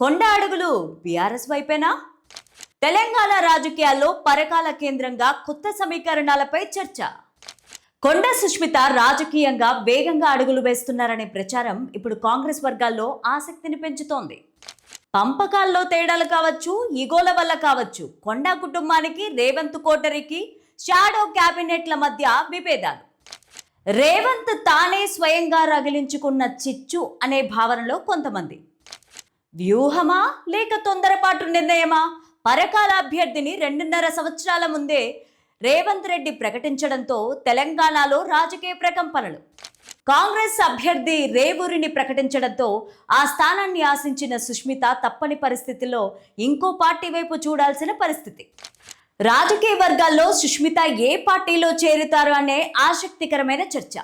కొండ అడుగులు బీఆర్ఎస్ వైపేనా? తెలంగాణ రాజకీయాల్లో పరకాల కేంద్రంగా కొత్త సమీకరణాలపై చర్చ. కొండ సుష్మిత రాజకీయంగా వేగంగా అడుగులు వేస్తున్నారనే ప్రచారం ఇప్పుడు కాంగ్రెస్ వర్గాల్లో ఆసక్తిని పెంచుతోంది. పంపకాల్లో తేడాలు కావచ్చు, ఈగోల వల్ల కావచ్చు, కొండ కుటుంబానికి రేవంత్ కోటరికి షాడో క్యాబినెట్ల మధ్య విభేదాలు. రేవంత్ తానే స్వయంగా రగిలించుకున్న చిచ్చు అనే భావనలో కొంతమంది. వ్యూహమా లేక తొందరపాటు నిర్ణయమా? పరకాల అభ్యర్థిని 2.5 సంవత్సరాల ముందే రేవంత్ రెడ్డి ప్రకటించడంతో తెలంగాణలో రాజకీయ ప్రకంపనలు. కాంగ్రెస్ అభ్యర్థి రేవూరిని ప్రకటించడంతో ఆ స్థానాన్ని ఆశించిన సుష్మిత తప్పని పరిస్థితిలో ఇంకో పార్టీ వైపు చూడాల్సిన పరిస్థితి. రాజకీయ వర్గాల్లో సుష్మిత ఏ పార్టీలో చేరుతారు అనే ఆసక్తికరమైన చర్చ.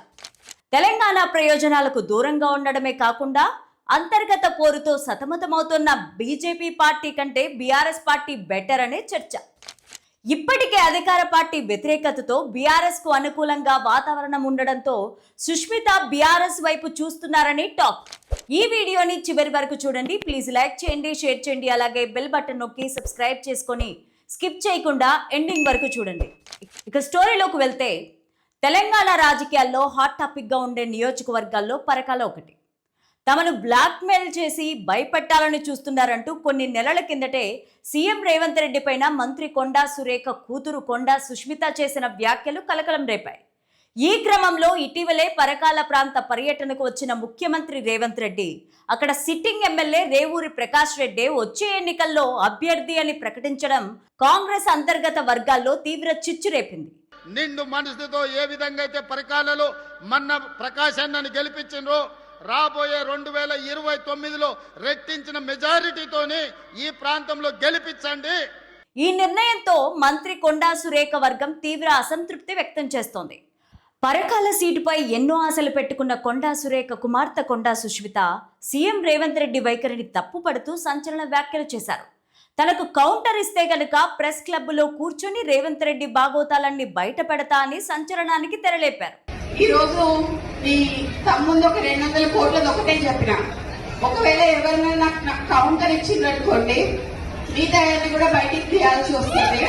తెలంగాణ ప్రయోజనాలకు దూరంగా ఉండడమే కాకుండా అంతర్గత పోరుతో సతమతమవుతున్న బీజేపీ పార్టీ కంటే బీఆర్ఎస్ పార్టీ బెటర్ అనే చర్చ. ఇప్పటికే అధికార పార్టీ వ్యతిరేకతతో బీఆర్ఎస్ కు అనుకూలంగా వాతావరణం ఉండడంతో సుష్మిత బీఆర్ఎస్ వైపు చూస్తున్నారని టాక్. ఈ వీడియోని చివరి వరకు చూడండి. ప్లీజ్ లైక్ చేయండి, షేర్ చేయండి, అలాగే బెల్ బటన్ నొక్కి సబ్స్క్రైబ్ చేసుకొని స్కిప్ చేయకుండా ఎండింగ్ వరకు చూడండి. ఇక స్టోరీలోకి వెళ్తే, తెలంగాణ రాజకీయాల్లో హాట్ టాపిక్గా ఉండే నియోజకవర్గాల్లో పరకాల ఒకటి. తమను బ్లాక్మెయిల్ చేసి భయపెట్టాలని చూస్తున్నారంటూ కొన్ని నెలల కిందటే సీఎం రేవంత్ రెడ్డి పైన మంత్రి కొండా సురేఖ కూతురు కొండా సుష్మిత చేసిన వ్యాఖ్యలు కలకలం రేపాయి. ఈ క్రమంలో ఇటీవలే పరకాల ప్రాంత పర్యటనకు వచ్చిన ముఖ్యమంత్రి రేవంత్ రెడ్డి అక్కడ సిట్టింగ్ ఎమ్మెల్యే రేవూరి ప్రకాష్ రెడ్డి వచ్చే ఎన్నికల్లో అభ్యర్థి అని ప్రకటించడం కాంగ్రెస్ అంతర్గత వర్గాల్లో తీవ్ర చిచ్చు రేపింది. నిండు మనసుతో ఏ విధంగా అయితే పరకాలలో మన్న ప్రకాశ్ అన్నని గెలిపించిండ్రో, రాబోయే 2029లో రెట్టించిన మెజారిటీతోనే ఈ ప్రాంతంలో గెలిపించండి. ఈ నిర్ణయంతో మంత్రి కొండా సురేఖ వర్గం తీవ్ర అసంతృప్తి వ్యక్తం చేస్తోంది. పరకాల సీటుపై ఎన్నో ఆశలు పెట్టుకున్న కొండా సురేఖ కుమార్తె కొండా సుష్మిత సీఎం రేవంత్ రెడ్డి వైఖరిని తప్పుపడుతూ సంచలన వ్యాఖ్యలు చేశారు. తనకు కౌంటర్ ఇస్తే గనుక ప్రెస్ క్లబ్లో కూర్చొని రేవంత్ రెడ్డి బాగోతాలన్నీ బయట పెడతా అని సంచలనానికి తెరలేపారు. ఈ రోజు మీ తమ్ముందు ఒక 200 కోట్లది ఒకటే చెప్పిన, ఒకవేళ ఎవరైనా నాకు కౌంటర్ ఇచ్చిందనుకోండి, మిగతా కూడా బయటికి తీయాల్సి వస్తుంది.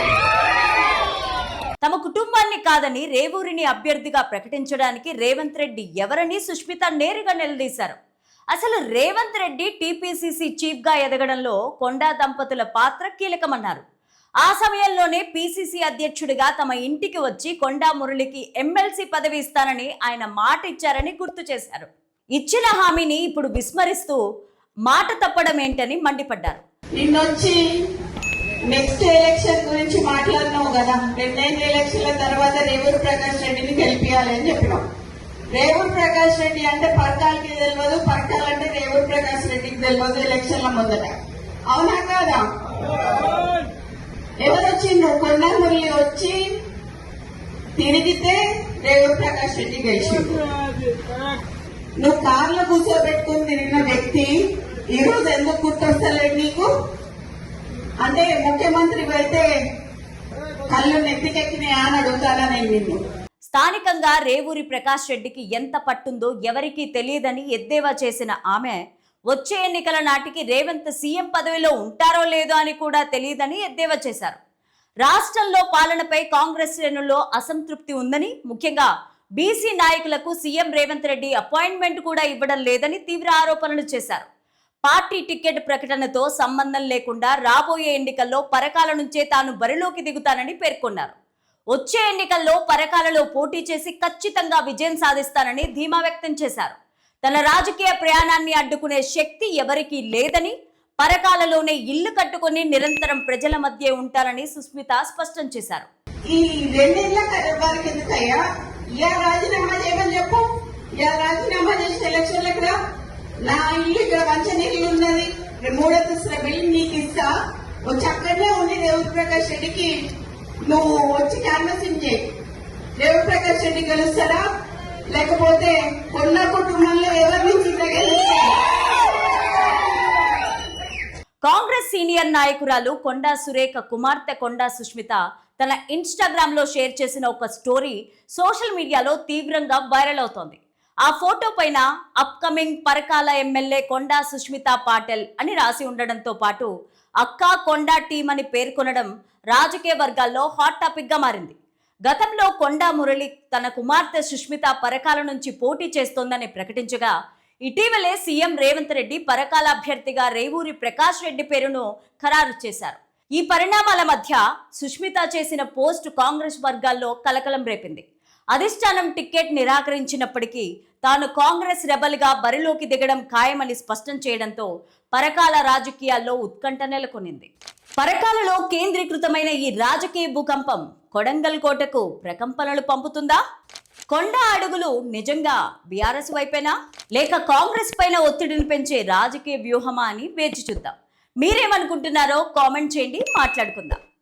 తమ కుటుంబాన్ని కాదని రేవూరిని అభ్యర్థిగా ప్రకటించడానికి రేవంత్ రెడ్డి ఎవరని సుష్మిత నేరుగా నిలదీశారు. అసలు రేవంత్ రెడ్డి టీపీసీసీ చీఫ్ గా ఎదగడంలో కొండా దంపతుల పాత్ర కీలకమన్నారు. ఆ సమయంలోనే పీసీసీ అధ్యక్షుడిగా తమ ఇంటికి వచ్చి కొండా మురళికి ఎమ్మెల్సీ పదవి ఇస్తానని ఆయన మాట ఇచ్చారని గుర్తు చేశారు. ఇచ్చిన హామీని ఇప్పుడు విస్మరిస్తూ మాట తప్పడం ఏంటని మండిపడ్డారు. నిన్నొచ్చి నెక్స్ట్ ఎలక్షన్ గురించి మాట్లాడినావు కదా, 2 ఎలక్షన్ల తర్వాత రేవూరు ప్రకాష్ రెడ్డిని గెలిపియాలని చెప్పినావు. రేవూరు ప్రకాష్ రెడ్డి అంటే పరకాలకి తెలియదు, పరకాలంటే రేవూరు ప్రకాష్ రెడ్డికి తెలియదు ఎలక్షన్ల ముందట. అవునా కాదా? ఎవరు వచ్చిండ్రు? కొండా మురళి వచ్చి తిరిగితే రేవూరు ప్రకాష్ రెడ్డి గెలిచిండు. నువ్వు కార్లో కూర్చోబెట్టుకుని తిరిగిన వ్యక్తి ఈ రోజు ఎందుకు గుర్తొస్తలేదు నీకు? అంటే ముఖ్యమంత్రి అయితే కళ్ళు నెత్తికెక్కినాయా అని అడుగుతానా నేను నిన్ను. స్థానికంగా రేవూరి ప్రకాష్ రెడ్డికి ఎంత పట్టుందో ఎవరికీ తెలియదని ఎద్దేవా చేసిన ఆమె వచ్చే ఎన్నికల నాటికి రేవంత్ సీఎం పదవిలో ఉంటారో లేదో అని కూడా తెలియదని ఎద్దేవా చేశారు. రాష్ట్రంలో పాలనపై కాంగ్రెస్ శ్రేణుల్లో అసంతృప్తి ఉందని, ముఖ్యంగా బీసీ నాయకులకు సీఎం రేవంత్ రెడ్డి అపాయింట్మెంట్ కూడా ఇవ్వడం లేదని తీవ్ర ఆరోపణలు చేశారు. పార్టీ టికెట్ ప్రకటనతో సంబంధం లేకుండా రాబోయే ఎన్నికల్లో పరకాల నుంచే తాను బరిలోకి దిగుతానని పేర్కొన్నారు. వచ్చే ఎన్నికల్లో పరకాలలో పోటీ చేసి ఖచ్చితంగా విజయం సాధిస్తానని ధీమా వ్యక్తం చేశారు. తన రాజకీయ ప్రయాణాన్ని అడ్డుకునే శక్తి ఎవరికీ లేదని, పరకాలలోనే ఇల్లు కట్టుకుని నిరంతరం ప్రజల మధ్య ఉంటారని సుష్మిత స్పష్టం చేశారు. ఈ 2 ఏళ్ల వారికి ఎందుకయ్యా రాజీనామా చేయమని చెప్పు. రాజీనామా చేసిన ఎలక్షన్లకు రా. నా ఇల్లు ఇక్కడ మంచినీళ్ళు ఉన్నది, 3 అంతస్తుల బిల్లు నీకు ఇస్తా, వచ్చి అక్కడనే ఉండి రేవూరు ప్రకాష్ రెడ్డికి నువ్వు వచ్చి క్యాన్వసింగ్ చేయి. రేవూరు ప్రకాష్ రెడ్డి గెలుస్తారా, లేకపోతే కొన్న కుటుంబంలో ఎవరి నుంచి గెలుస్తారా? కాంగ్రెస్ సీనియర్ నాయకురాలు కొండా సురేఖ కుమార్తె కొండా సుష్మిత తన ఇన్స్టాగ్రామ్ లో షేర్ చేసిన ఒక స్టోరీ సోషల్ మీడియాలో తీవ్రంగా వైరల్ అవుతోంది. ఆ ఫోటో పైన అప్కమింగ్ పరకాల ఎమ్మెల్యే కొండా సుష్మితా పాటిల్ అని రాసి ఉండడంతో పాటు అక్కా కొండా టీం అని పేర్కొనడం రాజకీయ వర్గాల్లో హాట్ టాపిక్ గా మారింది. గతంలో కొండా మురళి తన కుమార్తె సుష్మిత పరకాల నుంచి పోటీ చేస్తోందని ప్రకటించగా, ఇటీవలే సీఎం రేవంత్ రెడ్డి పరకాల అభ్యర్థిగా రేవూరి ప్రకాష్ రెడ్డి పేరును ఖరారు చేశారు. ఈ పరిణామాల మధ్య సుష్మిత చేసిన పోస్ట్ కాంగ్రెస్ వర్గాల్లో కలకలం రేపింది. అధిష్టానం టికెట్ నిరాకరించినప్పటికీ తాను కాంగ్రెస్ రెబల్గా బరిలోకి దిగడం ఖాయమని స్పష్టం చేయడంతో పరకాల రాజకీయాల్లో ఉత్కంఠ నెలకొనింది. పరకాలలో కేంద్రీకృతమైన ఈ రాజకీయ భూకంపం కొడంగల్ కోటకు ప్రకంపనలు పంపుతుందా? కొండ అడుగులు నిజంగా బీఆర్ఎస్ వైపేనా, లేక కాంగ్రెస్ పైన ఒత్తిడిని పెంచే రాజకీయ వ్యూహమా అని వేచి చూద్దాం. మీరేమనుకుంటున్నారో కామెంట్ చేయండి, మాట్లాడుకుందాం.